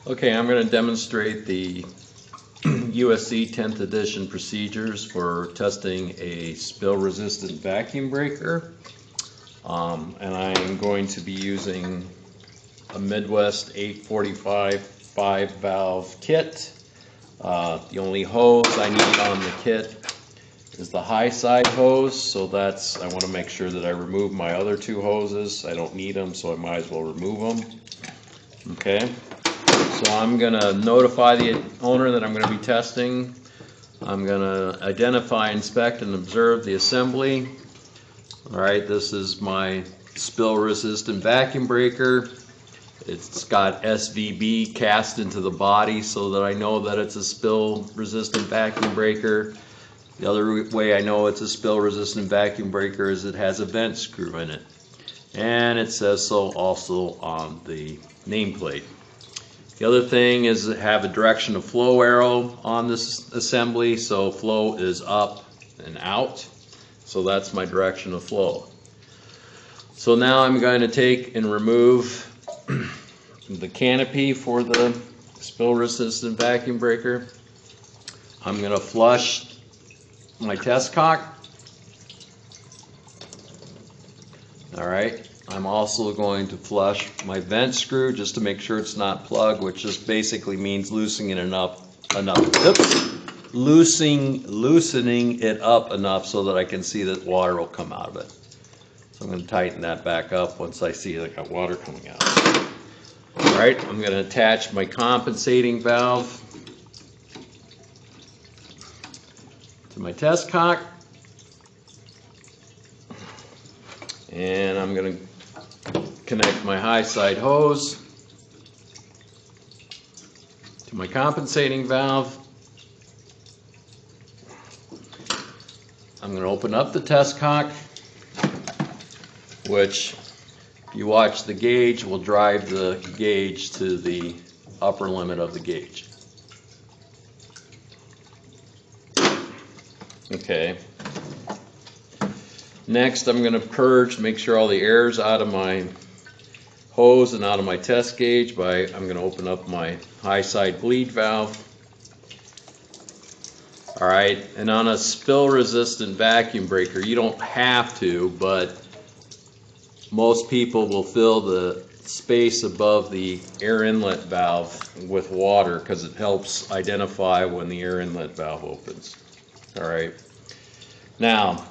Okay, I'm going to demonstrate the USC 10th edition procedures for testing a spill-resistant vacuum breaker. And I'm going to be using a Midwest 845 5-valve kit. The only hose I need on the kit is the high side hose, so I want to make sure that I remove my other two hoses. I don't need them, so I might as well remove them. Okay. So I'm going to notify the owner that I'm going to be testing. I'm going to identify, inspect, and observe the assembly. Alright, this is my spill-resistant vacuum breaker. It's got SVB cast into the body so that I know that it's a spill-resistant vacuum breaker. The other way I know it's a spill-resistant vacuum breaker is it has a vent screw in it. And it says so also on the nameplate. The other thing is have a direction of flow arrow on this assembly, so flow is up and out. So that's my direction of flow. So now I'm going to take and remove the canopy for the spill-resistant vacuum breaker. I'm going to flush my test cock. Alright. I'm also going to flush my vent screw just to make sure it's not plugged, which just basically means loosening it up enough so that I can see that water will come out of it. So I'm going to tighten that back up once I see that I got water coming out. Alright, I'm going to attach my compensating valve to my test cock. And I'm going to connect my high side hose to my compensating valve. I'm going to open up the test cock, which, if you watch the gauge, will drive the gauge to the upper limit of the gauge. Okay. Next, I'm going to purge, make sure all the air is out of my hose and out of my test gauge I'm going to open up my high side bleed valve. Alright, and on a spill resistant vacuum breaker, you don't have to, but most people will fill the space above the air inlet valve with water because it helps identify when the air inlet valve opens. Alright, now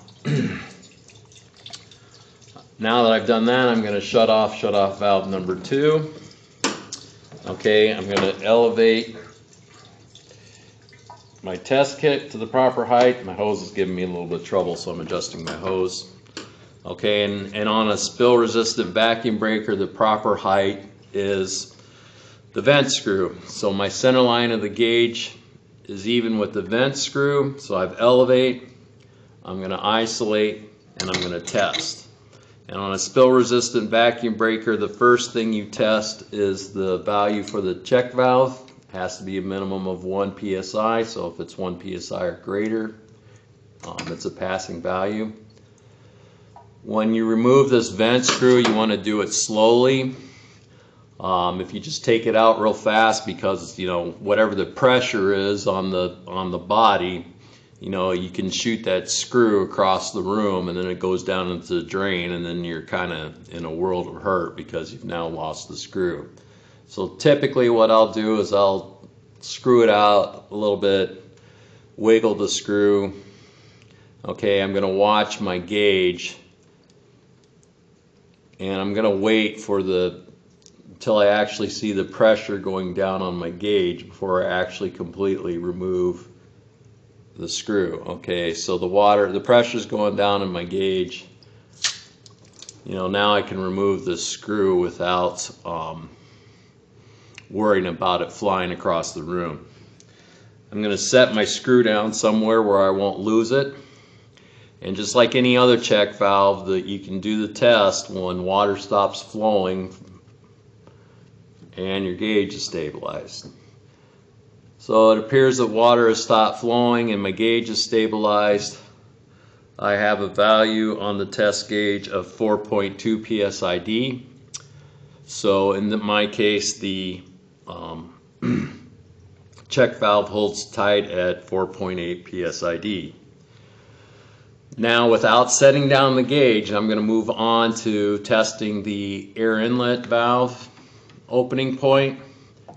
now that I've done that, I'm going to shut off valve number 2. Okay, I'm going to elevate my test kit to the proper height. My hose is giving me a little bit of trouble, so I'm adjusting my hose. Okay, and on a spill-resistant vacuum breaker, the proper height is the vent screw. So my center line of the gauge is even with the vent screw. So I've elevate, I'm going to isolate, and I'm going to test. And on a spill-resistant vacuum breaker, the first thing you test is the value for the check valve. It has to be a minimum of 1 psi, so if it's 1 psi or greater, it's a passing value. When you remove this vent screw, you want to do it slowly. If you just take it out real fast, because whatever the pressure is on the body, you can shoot that screw across the room and then it goes down into the drain, and then you're kind of in a world of hurt because you've now lost the screw. So typically what I'll do is I'll screw it out a little bit, wiggle the screw. Okay, I'm going to watch my gauge, and I'm going to wait until I actually see the pressure going down on my gauge before I actually completely remove the screw. Okay, so the pressure is going down in my gauge. Now I can remove the screw without worrying about it flying across the room. I'm going to set my screw down somewhere where I won't lose it. And just like any other check valve, you can do the test when water stops flowing and your gauge is stabilized. So it appears that water has stopped flowing and my gauge is stabilized. I have a value on the test gauge of 4.2 psid. So in my case, the check valve holds tight at 4.8 psid. Now, without setting down the gauge, I'm going to move on to testing the air inlet valve opening point.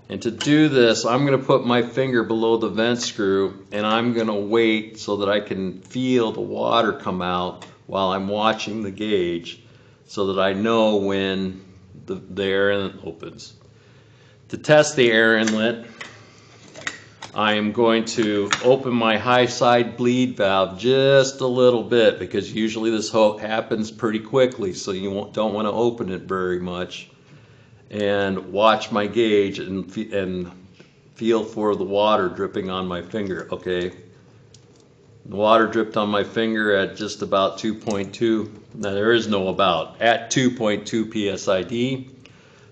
And to do this, I'm going to put my finger below the vent screw and I'm going to wait so that I can feel the water come out while I'm watching the gauge, so that I know when the air inlet opens. To test the air inlet, I am going to open my high side bleed valve just a little bit, because usually this happens pretty quickly, so you don't want to open it very much, and watch my gauge and feel for the water dripping on my finger. Okay, the water dripped on my finger at just about 2.2. Now there is no about, at 2.2 psid.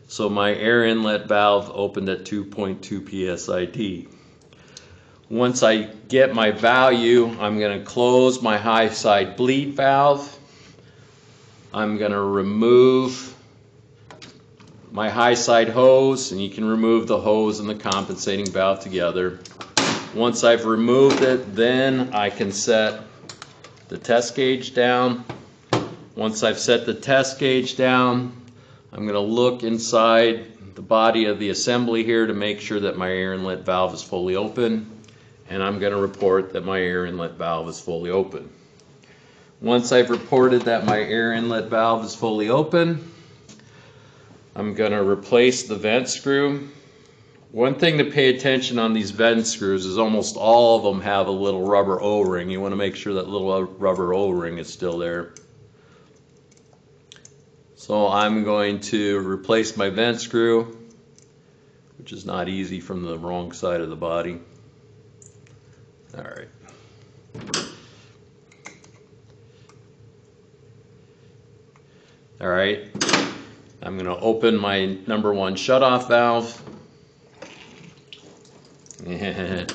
So my air inlet valve opened at 2.2 psid. Once I get my value, I'm going to close my high side bleed valve. I'm going to remove my high side hose, and you can remove the hose and the compensating valve together. Once I've removed it, then I can set the test gauge down. Once I've set the test gauge down, I'm going to look inside the body of the assembly here to make sure that my air inlet valve is fully open, and I'm going to report that my air inlet valve is fully open. Once I've reported that my air inlet valve is fully open, I'm going to replace the vent screw. One thing to pay attention on these vent screws is almost all of them have a little rubber O-ring. You want to make sure that little rubber O-ring is still there. So I'm going to replace my vent screw, which is not easy from the wrong side of the body. All right. All right. I'm going to open my number 1 shutoff valve. And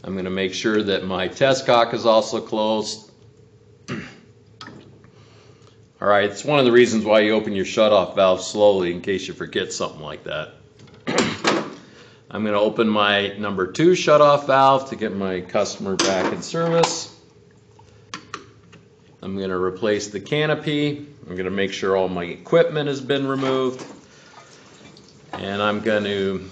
I'm going to make sure that my test cock is also closed. All right, it's one of the reasons why you open your shutoff valve slowly, in case you forget something like that. I'm going to open my number 2 shutoff valve to get my customer back in service. I'm going to replace the canopy. I'm going to make sure all my equipment has been removed. And I'm going to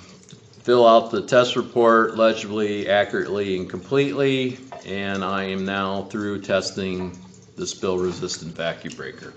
fill out the test report legibly, accurately, and completely. And I am now through testing the spill resistant vacuum breaker.